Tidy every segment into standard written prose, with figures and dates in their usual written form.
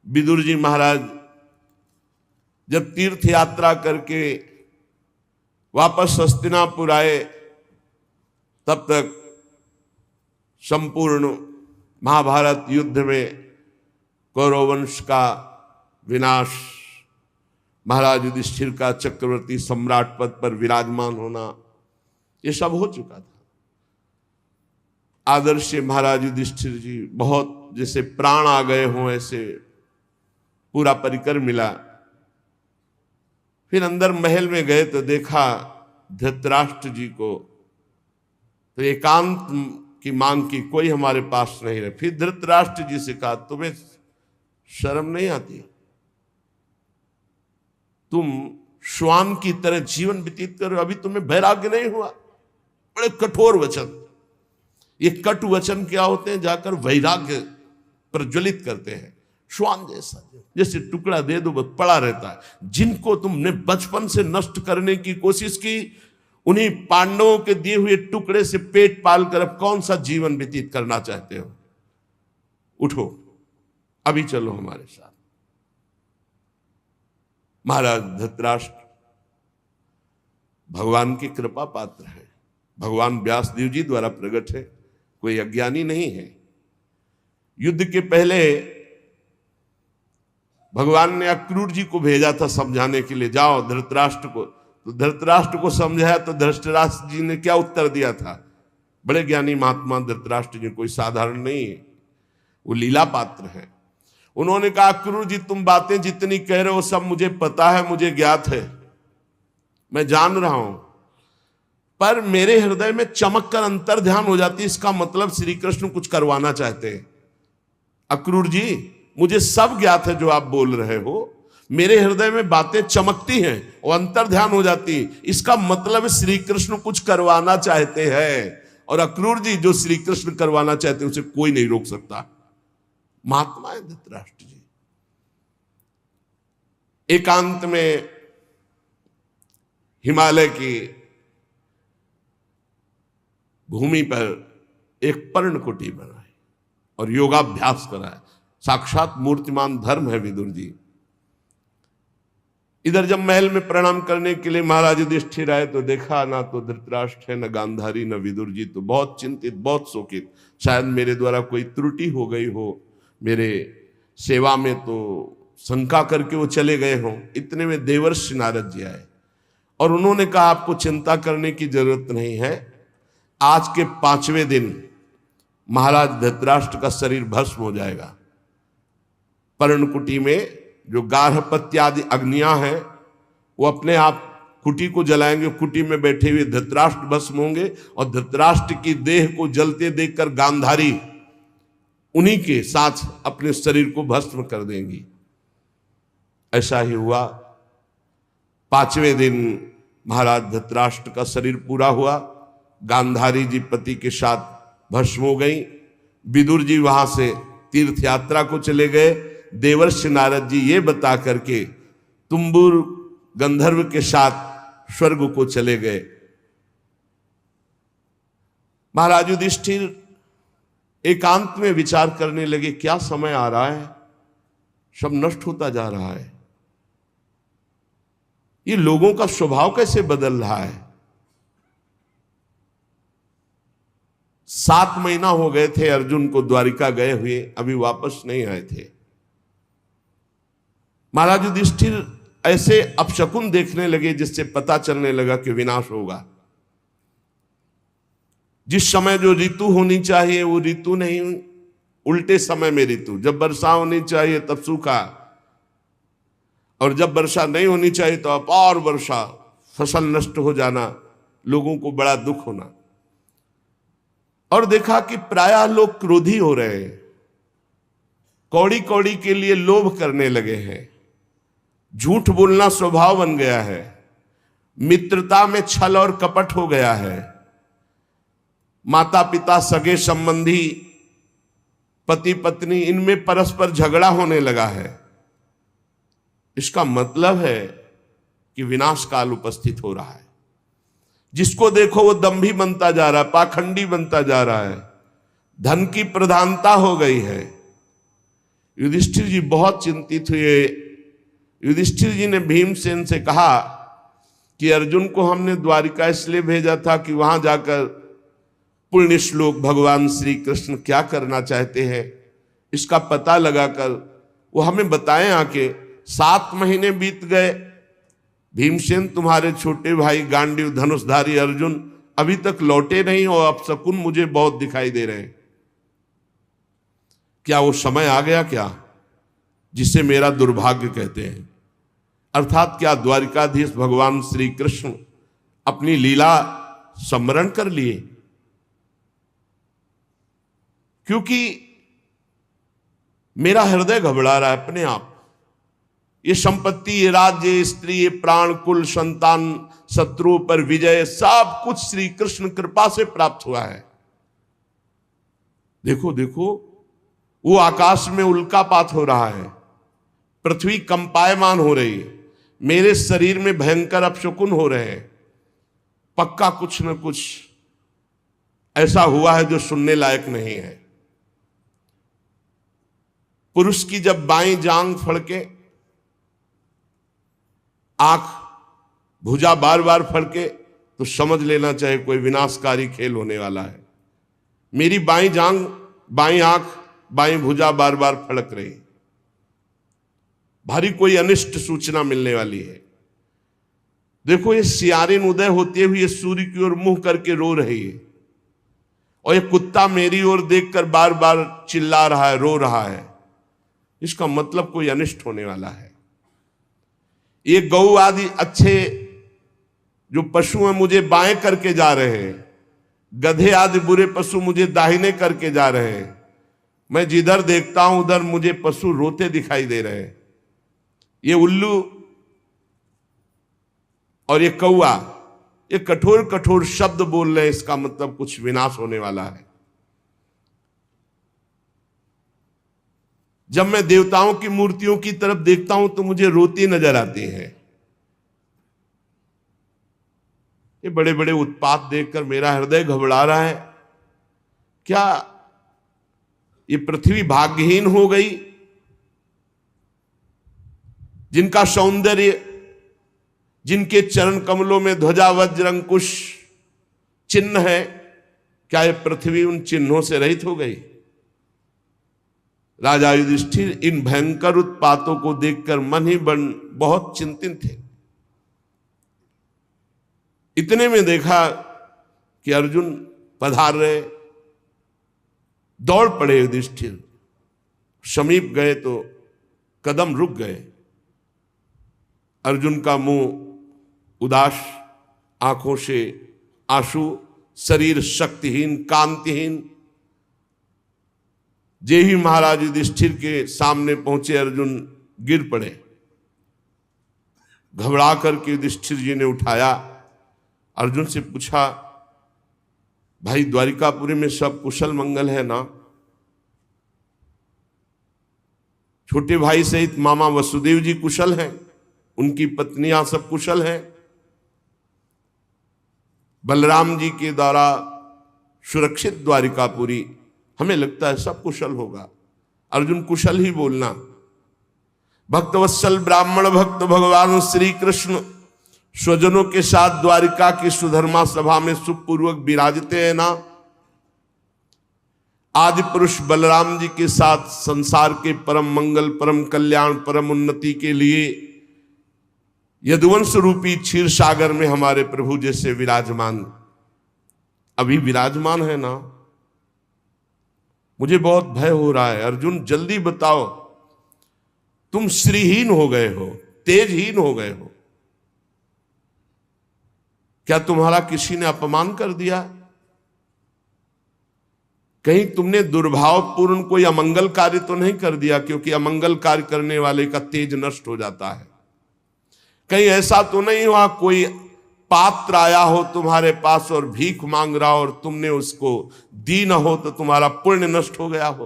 विदुर जी महाराज जब तीर्थ यात्रा करके वापस हस्तिनापुर आए, तब तक संपूर्ण महाभारत युद्ध में कौरव वंश का विनाश, महाराज युधिष्ठिर का चक्रवर्ती सम्राट पद पर विराजमान होना, ये सब हो चुका था। आदर्श महाराज युधिष्ठिर जी बहुत जैसे प्राण आ गए हों ऐसे पूरा परिकर मिला। फिर अंदर महल में गए तो देखा धृतराष्ट्र जी को, तो एकांत की मांग की, कोई हमारे पास नहीं रहे। फिर धृतराष्ट्र जी से कहा, तुम्हें शर्म नहीं आती? तुम श्वान की तरह जीवन व्यतीत करो, अभी तुम्हें वैराग्य नहीं हुआ? बड़े कठोर वचन। ये कट वचन क्या होते हैं? जाकर वैराग्य प्रज्वलित करते हैं। श्वान जैसा, जैसे टुकड़ा दे दो बस पड़ा रहता है। जिनको तुमने बचपन से नष्ट करने की कोशिश की, उन्हीं पांडवों के दिए हुए टुकड़े से पेट पाल कर अब कौन सा जीवन व्यतीत करना चाहते हो? उठो, अभी चलो हमारे साथ। महाराज धृतराष्ट्र भगवान की कृपा पात्र है, भगवान व्यासदेव जी द्वारा प्रकट है, कोई अज्ञानी नहीं है। युद्ध के पहले भगवान ने अक्रूर जी को भेजा था समझाने के लिए, जाओ धृतराष्ट्र को। तो धृतराष्ट्र को समझाया तो धृतराष्ट्र जी ने क्या उत्तर दिया था? बड़े ज्ञानी महात्मा धृतराष्ट्र जी, कोई साधारण नहीं है, वो लीला पात्र है। उन्होंने कहा, अक्रूर जी तुम बातें जितनी कह रहे हो सब मुझे पता है, मुझे ज्ञात है, मैं जान रहा हूं, पर मेरे हृदय में चमक कर अंतर ध्यान हो जाती है, इसका मतलब श्री कृष्ण कुछ करवाना चाहते हैं। अक्रूर जी मुझे सब ज्ञात है जो आप बोल रहे हो, मेरे हृदय में बातें चमकती हैं और अंतर ध्यान हो जाती, इसका मतलब श्री कृष्ण कुछ करवाना चाहते हैं। और अक्रूर जी जो श्री कृष्ण करवाना चाहते हैं उसे कोई नहीं रोक सकता। महात्मा है धृतराष्ट्र जी। एकांत में हिमालय की भूमि पर एक पर्णकुटी बनाई और योगाभ्यास कराया। साक्षात मूर्तिमान धर्म है विदुर जी। इधर जब महल में प्रणाम करने के लिए महाराज युधिष्ठिर आए तो देखा ना तो धृतराष्ट्र है, न गांधारी, न विदुर जी। तो बहुत चिंतित, बहुत शोकित, शायद मेरे द्वारा कोई त्रुटि हो गई हो, मेरे सेवा में तो शंका करके वो चले गए हों। इतने में देवर्षि नारद जी आए और उन्होंने कहा, आपको चिंता करने की जरूरत नहीं है, आज के 5वें दिन महाराज धृतराष्ट्र का शरीर भस्म हो जाएगा। पर्णकुटी में जो गार्हपत्यादि अग्नियां हैं वो अपने आप कुटी को जलाएंगे, कुटी में बैठे हुए धृतराष्ट्र भस्म होंगे और धृतराष्ट्र की देह को जलते देखकर गांधारी उन्हीं के साथ अपने शरीर को भस्म कर देंगी। ऐसा ही हुआ। 5वें दिन महाराज धृतराष्ट्र का शरीर पूरा हुआ, गांधारी जी पति के साथ भस्म हो गई। विदुर जी वहां से तीर्थ यात्रा को चले गए। देवर्षि नारद जी ये बता करके तुम्बुर गंधर्व के साथ स्वर्ग को चले गए। महाराज युधिष्ठिर एकांत में विचार करने लगे, क्या समय आ रहा है, सब नष्ट होता जा रहा है, ये लोगों का स्वभाव कैसे बदल रहा है। 7 महीना हो गए थे अर्जुन को द्वारिका गए हुए, अभी वापस नहीं आए थे। महाराज युधिष्ठिर ऐसे अपशकुन देखने लगे जिससे पता चलने लगा कि विनाश होगा। जिस समय जो ऋतु होनी चाहिए वो ऋतु नहीं, उल्टे समय में ऋतु। जब वर्षा होनी चाहिए तब सूखा, और जब वर्षा नहीं होनी चाहिए तो अपार वर्षा, फसल नष्ट हो जाना, लोगों को बड़ा दुख होना। और देखा कि प्रायः लोग क्रोधी हो रहे हैं, कौड़ी कौड़ी के लिए लोभ करने लगे हैं, झूठ बोलना स्वभाव बन गया है, मित्रता में छल और कपट हो गया है, माता पिता सगे संबंधी पति पत्नी इनमें परस्पर झगड़ा होने लगा है। इसका मतलब है कि विनाश काल उपस्थित हो रहा है। जिसको देखो वो दंभी बनता जा रहा है, पाखंडी बनता जा रहा है, धन की प्रधानता हो गई है, युधिष्ठिर जी बहुत चिंतित हुए। युधिष्ठिर जी ने भीमसेन से कहा कि अर्जुन को हमने द्वारिका इसलिए भेजा था कि वहां जाकर पुण्य श्लोक भगवान श्री कृष्ण क्या करना चाहते हैं इसका पता लगाकर वो हमें बताएं आके। 7 महीने बीत गए, भीमसेन तुम्हारे छोटे भाई गांडीव धनुषधारी अर्जुन अभी तक लौटे नहीं और अपशकुन मुझे बहुत दिखाई दे रहे हैं। क्या वो समय आ गया क्या जिसे मेरा दुर्भाग्य कहते हैं? अर्थात क्या द्वारिकाधीश भगवान श्री कृष्ण अपनी लीला स्मरण कर लिए? क्योंकि मेरा हृदय घबरा रहा है अपने आप। ये संपत्ति, ये राज्य, ये स्त्री, ये प्राण, कुल, संतान, शत्रु पर विजय, सब कुछ श्री कृष्ण कृपा से प्राप्त हुआ है। देखो देखो, वो आकाश में उल्कापात हो रहा है, पृथ्वी कंपायमान हो रही है, मेरे शरीर में भयंकर अपशकुन हो रहे हैं। पक्का कुछ न कुछ ऐसा हुआ है जो सुनने लायक नहीं है। पुरुष की जब बाईं जांग फड़के, आंख, भुजा बार बार फड़के, तो समझ लेना चाहिए कोई विनाशकारी खेल होने वाला है। मेरी बाईं जांग, बाईं आंख, बाईं भुजा बार बार फड़क रही, भारी कोई अनिष्ट सूचना मिलने वाली है। देखो, ये सियारिन उदय होते हुए सूर्य की ओर मुंह करके रो रही है, और ये कुत्ता मेरी ओर देखकर बार बार चिल्ला रहा है, रो रहा है। इसका मतलब कोई अनिष्ट होने वाला है। ये गौ आदि अच्छे जो पशु हैं मुझे बाएं करके जा रहे हैं, गधे आदि बुरे पशु मुझे दाहिने करके जा रहे हैं। मैं जिधर देखता हूं उधर मुझे पशु रोते दिखाई दे रहे हैं। ये उल्लू और ये कौआ, ये कठोर कठोर शब्द बोल रहे हैं, इसका मतलब कुछ विनाश होने वाला है। जब मैं देवताओं की मूर्तियों की तरफ देखता हूं तो मुझे रोती नजर आती है। ये बड़े बड़े उत्पात देखकर मेरा हृदय घबरा रहा है। क्या ये पृथ्वी भाग्यहीन हो गई? जिनका सौंदर्य, जिनके चरण कमलों में ध्वजा वज्र अंकुश चिन्ह है, क्या ये पृथ्वी उन चिन्हों से रहित हो गई? राजा युधिष्ठिर इन भयंकर उत्पातों को देखकर मन ही मन बहुत चिंतित थे। इतने में देखा कि अर्जुन पधार रहे। दौड़ पड़े युधिष्ठिर, समीप गए तो कदम रुक गए। अर्जुन का मुंह उदास, आंखों से आंसू, शरीर शक्तिहीन, कांतिहीन। जे ही महाराज युधिष्ठिर के सामने पहुंचे, अर्जुन गिर पड़े। घबरा करके युधिष्ठिर जी ने उठाया, अर्जुन से पूछा, भाई द्वारिकापुरी में सब कुशल मंगल है ना? छोटे भाई सहित मामा वसुदेव जी कुशल हैं, उनकी पत्नियां सब कुशल हैं, बलराम जी के द्वारा सुरक्षित द्वारिकापुरी, हमें लगता है सब कुशल होगा। अर्जुन कुशल ही बोलना। भक्तवत्सल ब्राह्मण भक्त भगवान श्री कृष्ण स्वजनों के साथ द्वारिका की सुधर्मा सभा में सुखपूर्वक विराजते हैं ना? आदि पुरुष बलराम जी के साथ संसार के परम मंगल, परम कल्याण, परम उन्नति के लिए यदुवंश रूपी क्षीर सागर में हमारे प्रभु जैसे विराजमान, अभी विराजमान है ना? मुझे बहुत भय हो रहा है। अर्जुन जल्दी बताओ, तुम श्रीहीन हो गए हो, तेजहीन हो गए हो। क्या तुम्हारा किसी ने अपमान कर दिया? कहीं तुमने दुर्भावपूर्ण कोई अमंगल कार्य तो नहीं कर दिया? क्योंकि अमंगल कार्य करने वाले का तेज नष्ट हो जाता है। कहीं ऐसा तो नहीं हुआ कोई पात्र आया हो तुम्हारे पास और भीख मांग रहा हो और तुमने उसको दी न हो तो तुम्हारा पुण्य नष्ट हो गया हो?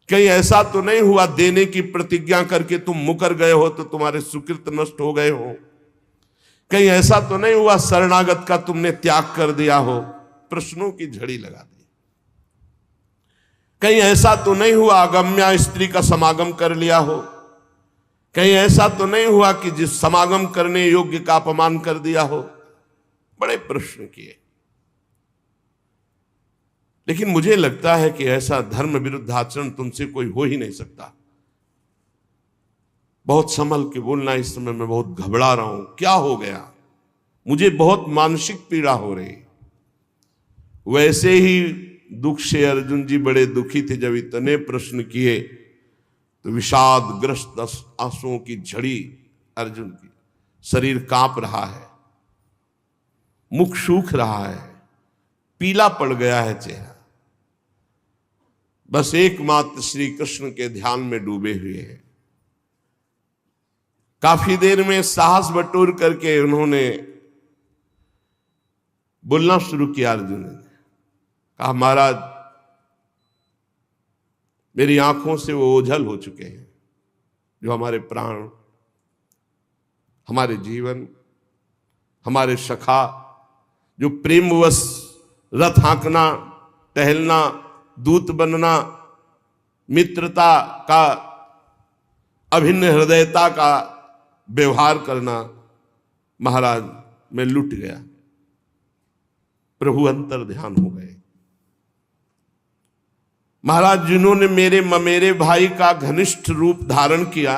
कहीं ऐसा तो नहीं हुआ देने की प्रतिज्ञा करके तुम मुकर गए हो तो तुम्हारे सुकृत नष्ट हो गए हो? कहीं ऐसा तो नहीं हुआ शरणागत का तुमने त्याग कर दिया हो? प्रश्नों की झड़ी लगा दी। कहीं ऐसा तो नहीं हुआ अगम्या स्त्री का समागम कर लिया हो, कहीं ऐसा तो नहीं हुआ कि जिस समागम करने योग्य का अपमान कर दिया हो। बड़े प्रश्न किए, लेकिन मुझे लगता है कि ऐसा धर्म विरुद्ध आचरण तुमसे कोई हो ही नहीं सकता। बहुत संभल के बोलना, इस समय मैं बहुत घबरा रहा हूं, क्या हो गया, मुझे बहुत मानसिक पीड़ा हो रही। वैसे ही दुख से अर्जुन जी बड़े दुखी थे। जब इतने प्रश्न किए तो विषादग्रस्त आंसुओं की झड़ी अर्जुन की, शरीर कांप रहा है, मुख सूख रहा है, पीला पड़ गया है चेहरा, बस एकमात्र श्री कृष्ण के ध्यान में डूबे हुए हैं। काफी देर में साहस बटोर करके उन्होंने बोलना शुरू किया। अर्जुन ने कहा, महाराज मेरी आंखों से वो ओझल हो चुके हैं जो हमारे प्राण, हमारे जीवन, हमारे सखा, जो प्रेमवश रथ हाँकना, टहलना, दूत बनना, मित्रता का, अभिन्न हृदयता का व्यवहार करना, महाराज मैं लुट गया। प्रभु अंतर ध्यान हो गए। महाराज जिन्होंने मेरे भाई का घनिष्ठ रूप धारण किया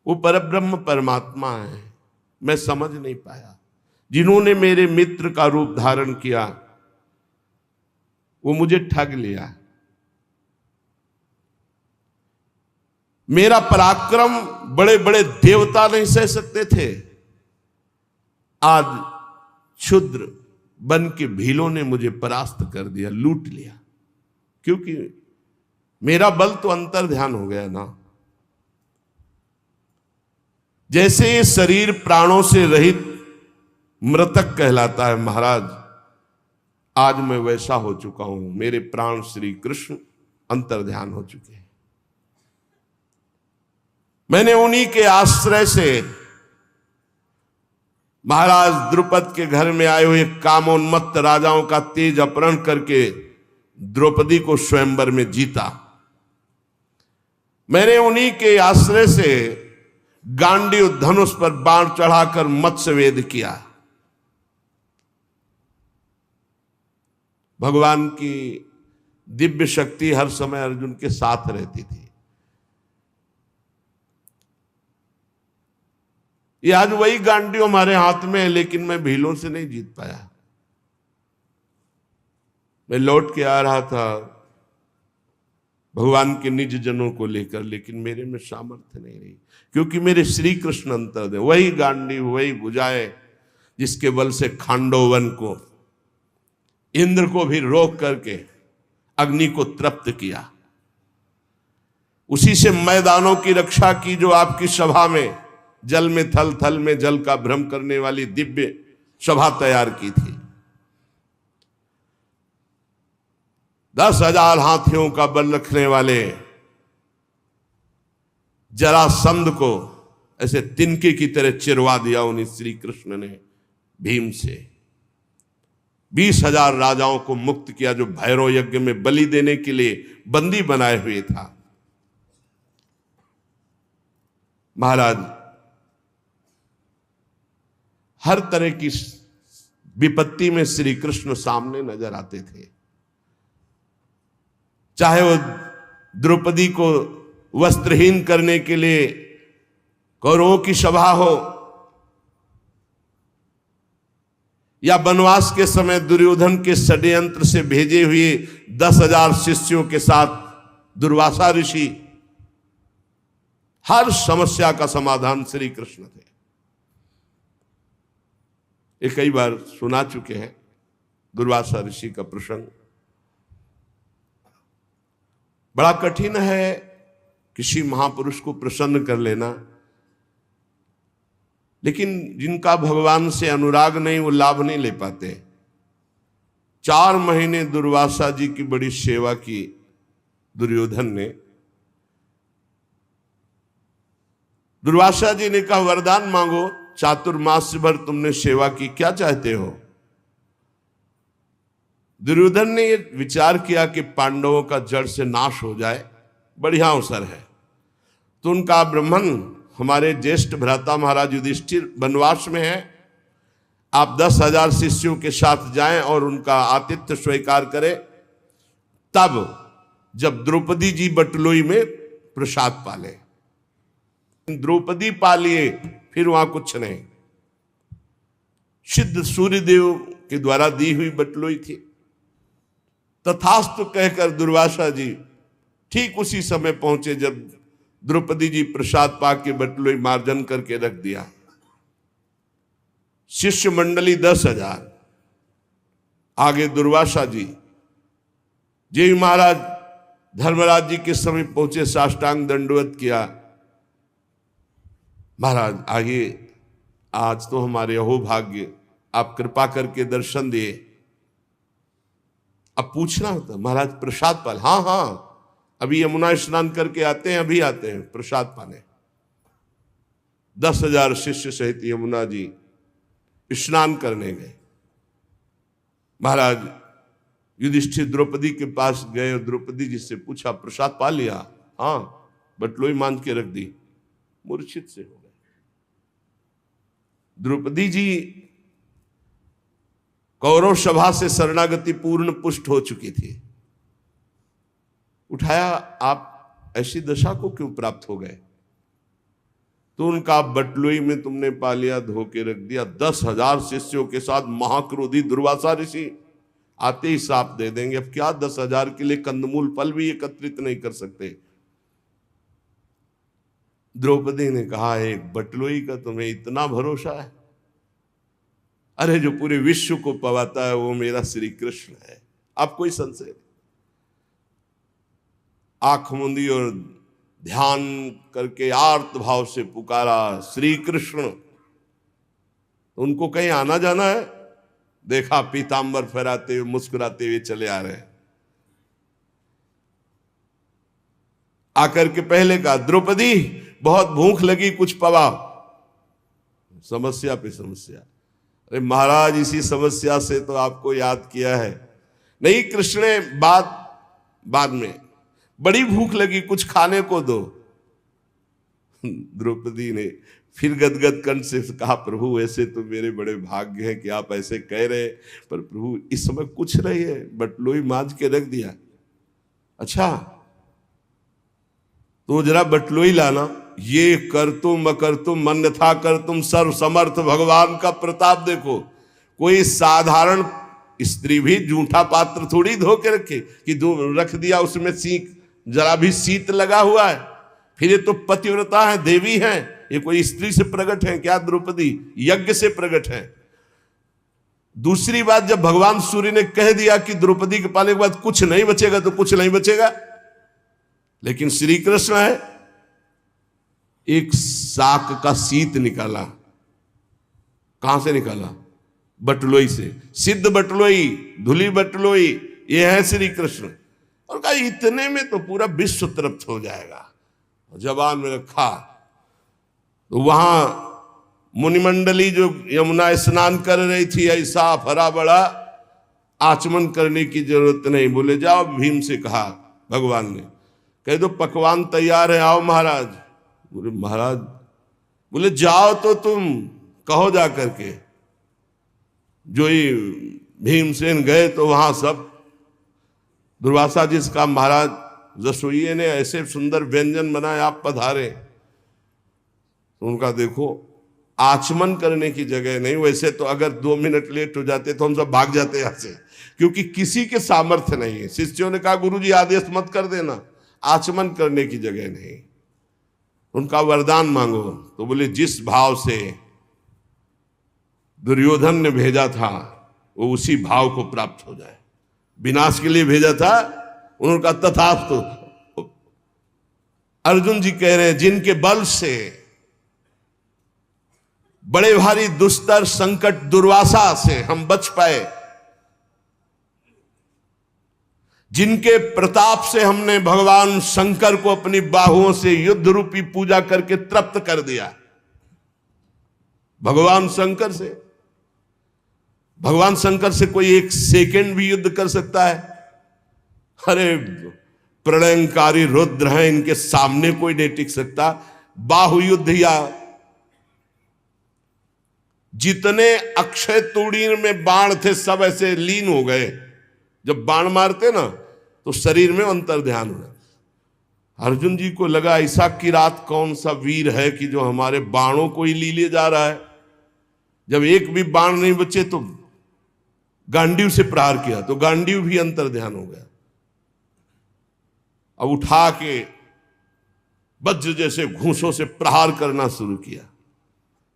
वो परब्रह्म परमात्मा है, मैं समझ नहीं पाया। जिन्होंने मेरे मित्र का रूप धारण किया वो मुझे ठग लिया। मेरा पराक्रम बड़े बड़े देवता नहीं सह सकते थे, आज क्षुद्र बन के भीलों ने मुझे परास्त कर दिया, लूट लिया। क्योंकि मेरा बल तो अंतर ध्यान हो गया ना। जैसे ये शरीर प्राणों से रहित मृतक कहलाता है महाराज, आज मैं वैसा हो चुका हूं। मेरे प्राण श्री कृष्ण अंतर ध्यान हो चुके हैं। मैंने उन्हीं के आश्रय से महाराज द्रुपद के घर में आए हुए कामोन्मत्त राजाओं का तेज अपहरण करके द्रौपदी को स्वयंवर में जीता। मैंने उन्हीं के आश्रय से गांडीव धनुष पर बाण चढ़ाकर मत्स्यवेद किया। भगवान की दिव्य शक्ति हर समय अर्जुन के साथ रहती थी। ये आज वही गांडीव हमारे हाथ में है, लेकिन मैं भीलों से नहीं जीत पाया। मैं लौट के आ रहा था भगवान के निज जनों को लेकर, लेकिन मेरे में सामर्थ्य नहीं रही, क्योंकि मेरे श्री कृष्ण अंतर दे। वही गांडीव, वही भुजाएं जिसके बल से खांडोवन को, इंद्र को भी रोक करके अग्नि को तृप्त किया। उसी से मैदानों की रक्षा की जो आपकी सभा में जल में थल, थल में जल का भ्रम करने वाली दिव्य सभा तैयार की थी। 10,000 हाथियों का बल रखने वाले जरासंध को ऐसे तिनके की तरह चिरवा दिया उन्हीं श्री कृष्ण ने भीम से। 20,000 राजाओं को मुक्त किया जो भैरव यज्ञ में बलि देने के लिए बंदी बनाए हुए था। महाराज हर तरह की विपत्ति में श्री कृष्ण सामने नजर आते थे। चाहे वो द्रौपदी को वस्त्रहीन करने के लिए कौरवों की सभा हो, या वनवास के समय दुर्योधन के षड्यंत्र से भेजे हुए 10,000 शिष्यों के साथ दुर्वासा ऋषि, हर समस्या का समाधान श्री कृष्ण थे। ये कई बार सुना चुके हैं दुर्वासा ऋषि का प्रसंग। बड़ा कठिन है किसी महापुरुष को प्रसन्न कर लेना, लेकिन जिनका भगवान से अनुराग नहीं वो लाभ नहीं ले पाते। 4 महीने दुर्वासा जी की बड़ी सेवा की दुर्योधन ने। दुर्वासा जी ने कहा, वरदान मांगो, चातुर्मास भर तुमने सेवा की, क्या चाहते हो? दुर्योधन ने ये विचार किया कि पांडवों का जड़ से नाश हो जाए, बढ़िया अवसर है। तो उनका ब्राह्मण, हमारे ज्येष्ठ भ्राता महाराज युधिष्ठिर वनवास में है, आप 10,000 शिष्यों के साथ जाएं और उनका आतिथ्य स्वीकार करें। तब जब द्रौपदी जी बटलोई में प्रसाद पाले, द्रौपदी पालिए, फिर वहां कुछ नहीं। सिद्ध सूर्यदेव के द्वारा दी हुई बटलोई थी। तथास्तु कहकर दुर्वासा जी ठीक उसी समय पहुंचे जब द्रौपदी जी प्रसाद पाक के बटलोई मार्जन करके रख दिया। शिष्य मंडली 10,000, आगे दुर्वासा जी। जय महाराज धर्मराज जी के समय पहुंचे, साष्टांग दंडवत किया। महाराज आइए, आज तो हमारे अहोभाग्य, आप कृपा करके दर्शन दिए। अब पूछना होता, महाराज प्रसाद पाल? हाँ हाँ, अभी यमुना स्नान करके आते हैं, अभी आते हैं प्रसाद पाने। 10,000 शिष्य सहित यमुना जी स्नान करने गए। महाराज युधिष्ठिर द्रौपदी के पास गए और द्रौपदी जी से पूछा, प्रसाद पा लिया? हाँ, बटलोई मान के रख दी। मूर्छित से हो गए। द्रौपदी जी कौरव सभा से शरणागति पूर्ण पुष्ट हो चुकी थी। उठाया, आप ऐसी दशा को क्यों प्राप्त हो गए? तो उनका बटलोई में तुमने पा लिया, धो के रख दिया। 10,000 शिष्यों के साथ महाक्रोधी दुर्वासा ऋषि आते ही साप दे देंगे। अब क्या 10,000 के लिए कंदमूल फल भी एकत्रित नहीं कर सकते। द्रौपदी ने कहा, एक बटलोई का तुम्हें इतना भरोसा है? अरे जो पूरे विश्व को पवाता है वो मेरा श्री कृष्ण है, अब कोई संशय नहीं। आंख मूंदी और ध्यान करके आर्त भाव से पुकारा, श्री कृष्ण। उनको कहीं आना जाना है? देखा पीतांबर फहराते हुए मुस्कुराते हुए चले आ रहे हैं। आकर के पहले कहा, द्रौपदी बहुत भूख लगी, कुछ पवा। समस्या पे समस्या। अरे महाराज, इसी समस्या से तो आपको याद किया है। नहीं कृष्ण ने बाद में, बड़ी भूख लगी, कुछ खाने को दो। द्रौपदी ने फिर गदगद कंठ से कहा, प्रभु ऐसे तो मेरे बड़े भाग्य हैं कि आप ऐसे कह रहे, पर प्रभु इस समय कुछ नहीं है, बटलोई मांझ के रख दिया। अच्छा तो जरा बटलोई लाना। ये कर तुम अकर तुम अन्यथा कर तुम, सर्व समर्थ भगवान का प्रताप देखो। कोई साधारण स्त्री भी जूठा पात्र थोड़ी धो के रखे कि रख दिया, उसमें सीख जरा भी शीत लगा हुआ है। फिर ये तो पतिव्रता है, देवी है, ये कोई स्त्री से प्रकट है क्या? द्रौपदी यज्ञ से प्रकट है। दूसरी बात, जब भगवान सूर्य ने कह दिया कि द्रौपदी के पाने के बाद कुछ नहीं बचेगा, तो कुछ नहीं बचेगा। लेकिन श्री कृष्ण है, एक साक का शीत निकाला। कहां से निकाला? बटलोई से। सिद्ध बटलोई, धुली बटलोई, ये है श्री कृष्ण। और कहा इतने में तो पूरा विश्व तृप्त हो जाएगा। जबान में रखा तो वहां मुनिमंडली जो यमुना स्नान कर रही थी, ऐसा भरा बड़ा आचमन करने की जरूरत नहीं। बोले जाओ, भीम से कहा भगवान ने, कह दो पकवान तैयार है, आओ महाराज। बोले महाराज, बोले जाओ तो तुम कहो जा करके। जो ही भीमसेन गए तो वहां सब दुर्वासा जी का, महाराज रसोइये ने ऐसे सुंदर व्यंजन बनाए, आप पधारे। तो उनका देखो, आचमन करने की जगह नहीं। वैसे तो अगर 2 मिनट लेट हो जाते तो हम सब भाग जाते यहां से, क्योंकि किसी के सामर्थ्य नहीं है। शिष्यों ने कहा, गुरुजी आदेश मत कर देना, आचमन करने की जगह नहीं। उनका वरदान मांगो। तो बोले जिस भाव से दुर्योधन ने भेजा था वो उसी भाव को प्राप्त हो जाए। विनाश के लिए भेजा था, उन्होंने कहा तथास्तु। अर्जुन जी कह रहे हैं, जिनके बल से बड़े भारी दुस्तर संकट दुर्वासा से हम बच पाए, जिनके प्रताप से हमने भगवान शंकर को अपनी बाहुओं से युद्ध रूपी पूजा करके तृप्त कर दिया। भगवान शंकर से भगवान शंकर से कोई एक सेकंड भी युद्ध कर सकता है? अरे प्रलयंकारी रुद्र हैं, इनके सामने कोई नहीं टिक सकता। बाहु युद्ध या जितने अक्षय तूणीर में बाण थे सब ऐसे लीन हो गए। जब बाण मारते ना तो शरीर में अंतर ध्यान हो जाता। अर्जुन जी को लगा ऐसा किरात कौन सा वीर है कि जो हमारे बाणों को ही ली ले जा रहा है। जब एक भी बाण नहीं बचे तो गांडीव से प्रहार किया तो गांडीव भी अंतर ध्यान हो गया। अब उठा के वज्र जैसे घूंसों से प्रहार करना शुरू किया।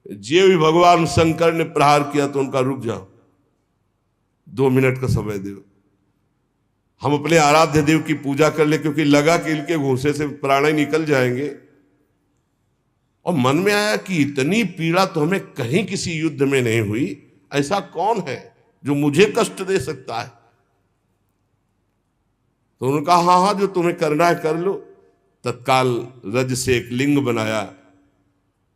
जे भी भगवान शंकर ने प्रहार किया तो उनका रुक जाओ, 2 मिनट का समय दो, हम अपने आराध्य देव की पूजा कर ले, क्योंकि लगा कि इनके घूंसे से प्राण ही निकल जाएंगे। और मन में आया कि इतनी पीड़ा तो हमें कहीं किसी युद्ध में नहीं हुई, ऐसा कौन है जो मुझे कष्ट दे सकता है। तो उन्होंने कहा हाँ हाँ जो तुम्हें करना है कर लो। तत्काल रज से एक लिंग बनाया,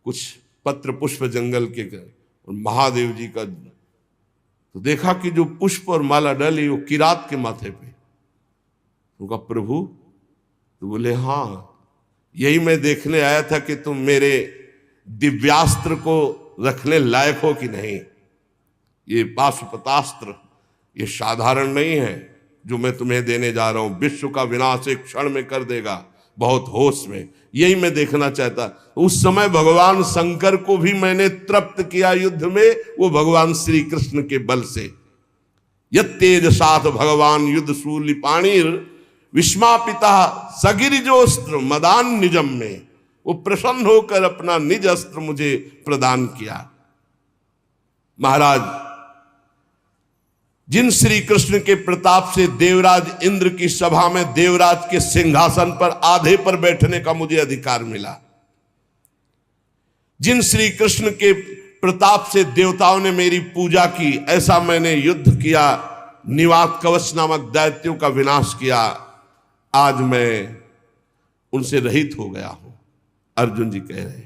कुछ पत्र पुष्प जंगल के और महादेव जी का, तो देखा कि जो पुष्प और माला डाली वो किरात के माथे पे। उनका प्रभु, तो बोले हाँ यही मैं देखने आया था कि तुम मेरे दिव्यास्त्र को रखने लायक हो कि नहीं। ये पाशुपतास्त्र ये साधारण नहीं है जो मैं तुम्हें देने जा रहा हूं, विश्व का विनाश एक क्षण में कर देगा, बहुत होश में। यही मैं देखना चाहता। उस समय भगवान शंकर को भी मैंने तृप्त किया युद्ध में, वो भगवान श्री कृष्ण के बल से। यत्तेज साथ भगवान युद्ध शूल पाणिर विस्मापिता सगिरिजोस्त्र मदान निजम में, वो प्रसन्न होकर अपना निज अस्त्र मुझे प्रदान किया। महाराज, जिन श्री कृष्ण के प्रताप से देवराज इंद्र की सभा में देवराज के सिंहासन पर आधे पर बैठने का मुझे अधिकार मिला, जिन श्री कृष्ण के प्रताप से देवताओं ने मेरी पूजा की, ऐसा मैंने युद्ध किया, निवात कवच नामक दैत्यों का विनाश किया, आज मैं उनसे रहित हो गया हूं। अर्जुन जी कह रहे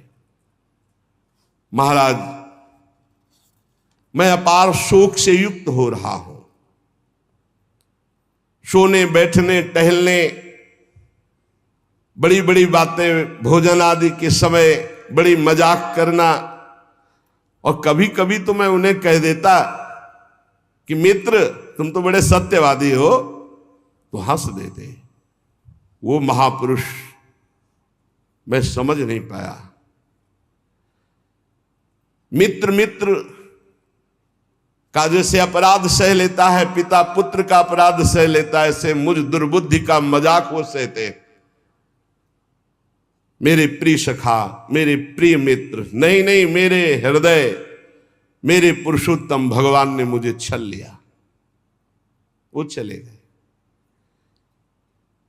महाराज मैं अपार शोक से युक्त हो रहा हूं। सोने बैठने टहलने, बड़ी बड़ी बातें, भोजन आदि के समय बड़ी मजाक करना, और कभी कभी तो मैं उन्हें कह देता कि मित्र तुम तो बड़े सत्यवादी हो, तो हंस देते। वो महापुरुष मैं समझ नहीं पाया। मित्र मित्र का जैसे अपराध सह लेता है, पिता पुत्र का अपराध सह लेता है, ऐसे मुझ दुर्बुद्धि का मजाक वो सहते। मेरे प्रिय सखा, मेरे प्रिय मित्र, नहीं नहीं, मेरे हृदय, मेरे पुरुषोत्तम भगवान ने मुझे छल लिया। वो चले गए।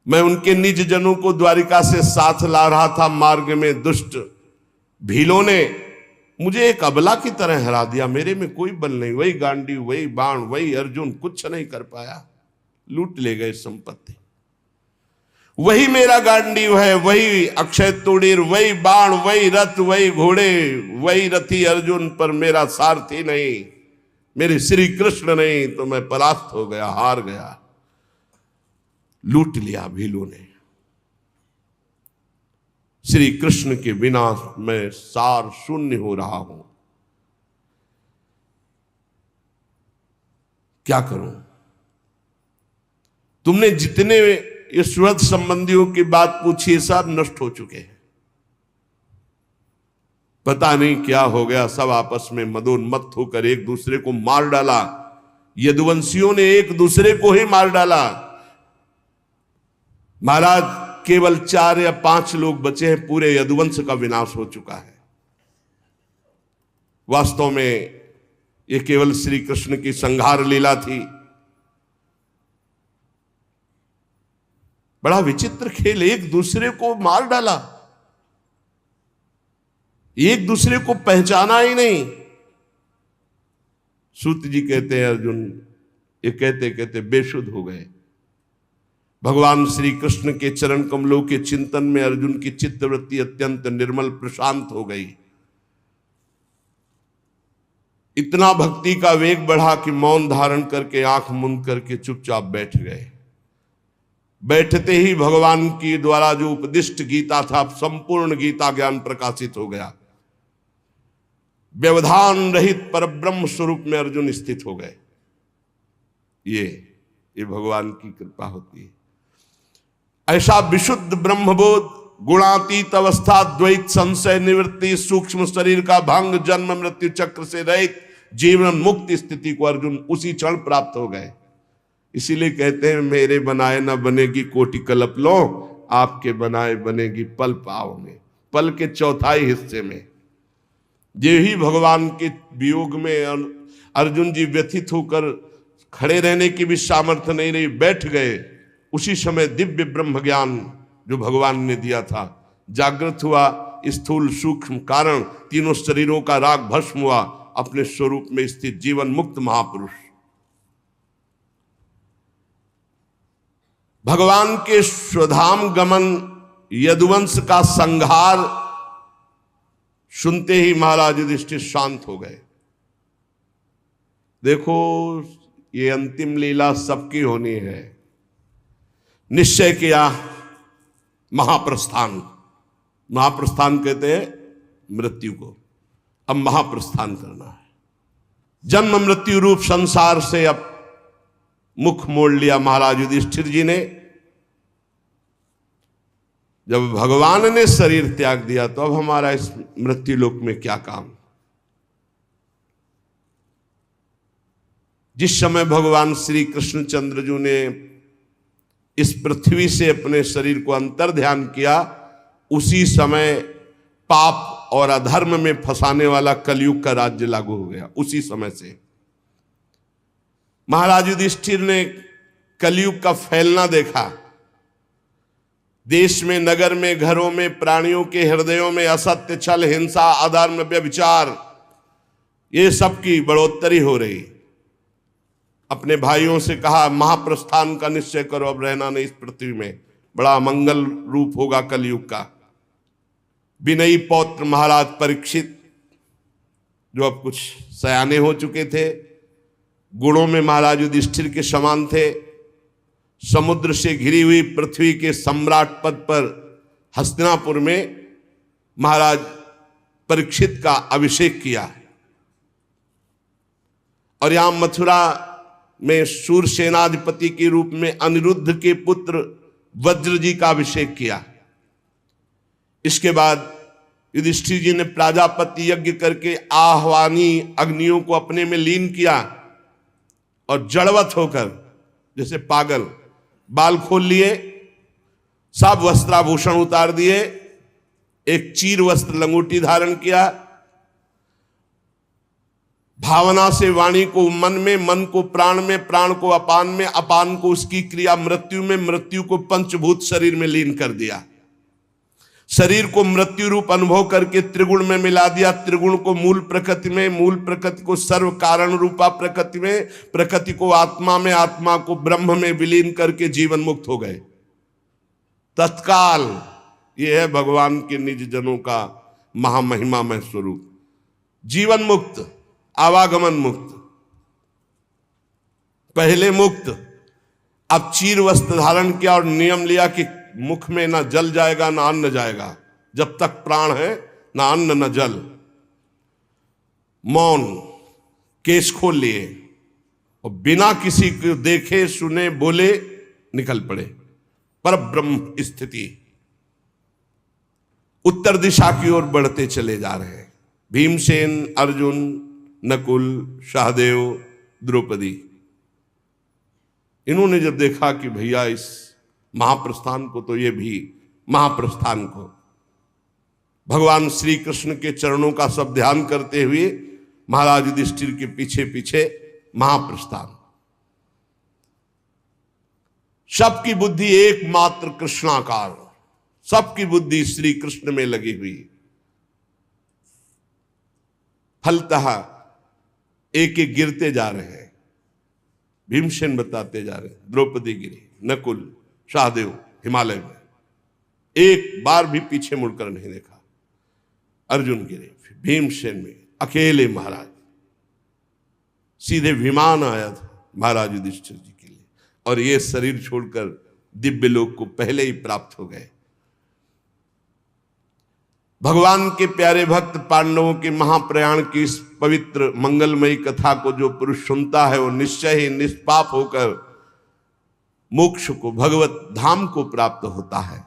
मैं उनके निज जनों को द्वारिका से साथ ला रहा था। मार्ग में दुष्ट भीलों ने मुझे एक अबला की तरह हरा दिया। मेरे में कोई बल नहीं, वही गांडी, वही बाण, वही अर्जुन, कुछ नहीं कर पाया। लूट ले गए संपत्ति। वही मेरा गांडीव है, वही अक्षय तूणीर, वही बाण, वही रथ, वही घोड़े, वही रथी अर्जुन, पर मेरा सारथी नहीं, मेरे श्री कृष्ण नहीं, तो मैं परास्त हो गया, हार गया। लूट लिया भीलों ने। श्री कृष्ण के बिना मैं सार शून्य हो रहा हूं। क्या करूं? तुमने जितने ईश्वर संबंधियों की बात पूछी सब नष्ट हो चुके हैं। पता नहीं क्या हो गया, सब आपस में मदोन्मत्त होकर एक दूसरे को मार डाला। यदुवंशियों ने एक दूसरे को ही मार डाला। महाराज केवल 4 या 5 लोग बचे हैं, पूरे यदुवंश का विनाश हो चुका है। वास्तव में यह केवल श्री कृष्ण की संहार लीला थी। बड़ा विचित्र खेल, एक दूसरे को मार डाला, एक दूसरे को पहचाना ही नहीं। सूत जी कहते हैं अर्जुन ये कहते कहते बेसुध हो गए। भगवान श्री कृष्ण के चरण कमलों के चिंतन में अर्जुन की चित्तवृत्ति अत्यंत निर्मल प्रशांत हो गई। इतना भक्ति का वेग बढ़ा कि मौन धारण करके आंख मूंद करके चुपचाप बैठ गए। बैठते ही भगवान की द्वारा जो उपदिष्ट गीता था, संपूर्ण गीता ज्ञान प्रकाशित हो गया। व्यवधान रहित परब्रह्म स्वरूप में अर्जुन स्थित हो गए। ये भगवान की कृपा होती है। ऐसा विशुद्ध ब्रह्मबोध, गुणातीत अवस्था, द्वैत संशय निवृत्ति, सूक्ष्म शरीर का भंग, जन्म मृत्यु चक्र से रहित जीवन मुक्त स्थिति को अर्जुन उसी क्षण प्राप्त हो गए। इसीलिए कहते हैं मेरे बनाए न बनेगी कोटि कल्प लो, आपके बनाए बनेगी पल पाव में। पल के चौथाई हिस्से में ये ही भगवान के वियोग में अर्जुन जी व्यथित होकर खड़े रहने की भी सामर्थ्य नहीं रही, बैठ गए। उसी समय दिव्य ब्रह्म ज्ञान जो भगवान ने दिया था जागृत हुआ। स्थूल सूक्ष्म कारण तीनों शरीरों का राग भस्म हुआ। अपने स्वरूप में स्थित जीवन मुक्त महापुरुष भगवान के स्वधाम गमन यदुवंश का संहार सुनते ही महाराज युधिष्ठिर शांत हो गए। देखो ये अंतिम लीला सबकी होनी है। निश्चय किया महाप्रस्थान। महाप्रस्थान कहते हैं मृत्यु को। अब महाप्रस्थान करना है। जन्म मृत्यु रूप संसार से अब मुख मोड़ लिया महाराज युधिष्ठिर जी ने। जब भगवान ने शरीर त्याग दिया तो अब हमारा इस मृत्यु लोक में क्या काम। जिस समय भगवान श्री कृष्णचंद्र जी ने इस पृथ्वी से अपने शरीर को अंतर ध्यान किया, उसी समय पाप और अधर्म में फंसाने वाला कलयुग का राज्य लागू हो गया। उसी समय से महाराज युधिष्ठिर ने कलयुग का फैलना देखा। देश में, नगर में, घरों में, प्राणियों के हृदयों में असत्य, छल, हिंसा, अधर्म, व्यभिचार, ये सब की बढ़ोतरी हो रही। अपने भाइयों से कहा महाप्रस्थान का निश्चय करो, अब रहना नहीं इस पृथ्वी में। बड़ा मंगल रूप होगा कलयुग का। विनयी पौत्र महाराज परीक्षित, जो अब कुछ सयाने हो चुके थे, गुणों में महाराज युधिष्ठिर के समान थे, समुद्र से घिरी हुई पृथ्वी के सम्राट पद पर हस्तिनापुर में महाराज परीक्षित का अभिषेक किया। और यहां मथुरा में शूरसेनाधिपति के रूप में अनिरुद्ध के पुत्र वज्र जी का अभिषेक किया। इसके बाद युधिष्ठिर जी ने प्राजापति यज्ञ करके आह्वानी अग्नियों को अपने में लीन किया और जड़वत होकर जैसे पागल बाल खोल लिए, सब वस्त्राभूषण उतार दिए, एक चीर वस्त्र लंगोटी धारण किया, भावना से वाणी को मन में, मन को प्राण में, प्राण को अपान में, अपान को उसकी क्रिया मृत्यु में, मृत्यु को पंचभूत शरीर में लीन कर दिया। शरीर को मृत्यु रूप अनुभव करके त्रिगुण में मिला दिया, त्रिगुण को मूल प्रकृति में, मूल प्रकृति को सर्व कारण रूपा प्रकृति में, प्रकृति को आत्मा में, आत्मा को ब्रह्म में विलीन करके जीवन मुक्त हो गए तत्काल। यह है भगवान के निज जनों का महामहिमामय स्वरूप। जीवन मुक्त, आवागमन मुक्त, पहले मुक्त, अब चीर वस्त्र धारण किया और नियम लिया कि मुख में ना जल जाएगा ना अन्न जाएगा। जब तक प्राण है ना अन्न ना जल। मौन, केश खोल लिए और बिना किसी को देखे सुने बोले निकल पड़े। पर ब्रह्म स्थिति उत्तर दिशा की ओर बढ़ते चले जा रहे हैं। भीमसेन, अर्जुन, नकुल, सहदेव, द्रौपदी, इन्होंने जब देखा कि भैया इस महाप्रस्थान को, तो ये भी महाप्रस्थान को भगवान श्री कृष्ण के चरणों का सब ध्यान करते हुए महाराज युधिष्ठिर के पीछे पीछे महाप्रस्थान। सबकी बुद्धि एकमात्र कृष्णाकार, सबकी बुद्धि श्री कृष्ण में लगी हुई। फलतः एक एक गिरते जा रहे हैं। भीमसेन बताते जा रहे हैं, द्रौपदी गिरी, नकुल, सहदेव हिमालय में, एक बार भी पीछे मुड़कर नहीं देखा। अर्जुन गिरे, भीमसेन में अकेले महाराज। सीधे विमान आया था महाराज युधिष्ठिर जी के लिए, और ये शरीर छोड़कर दिव्य लोक को पहले ही प्राप्त हो गए। भगवान के प्यारे भक्त पांडवों के महाप्रयाण की इस पवित्र मंगलमयी कथा को जो पुरुष सुनता है वो निश्चय ही निष्पाप होकर मोक्ष को, भगवत धाम को प्राप्त होता है।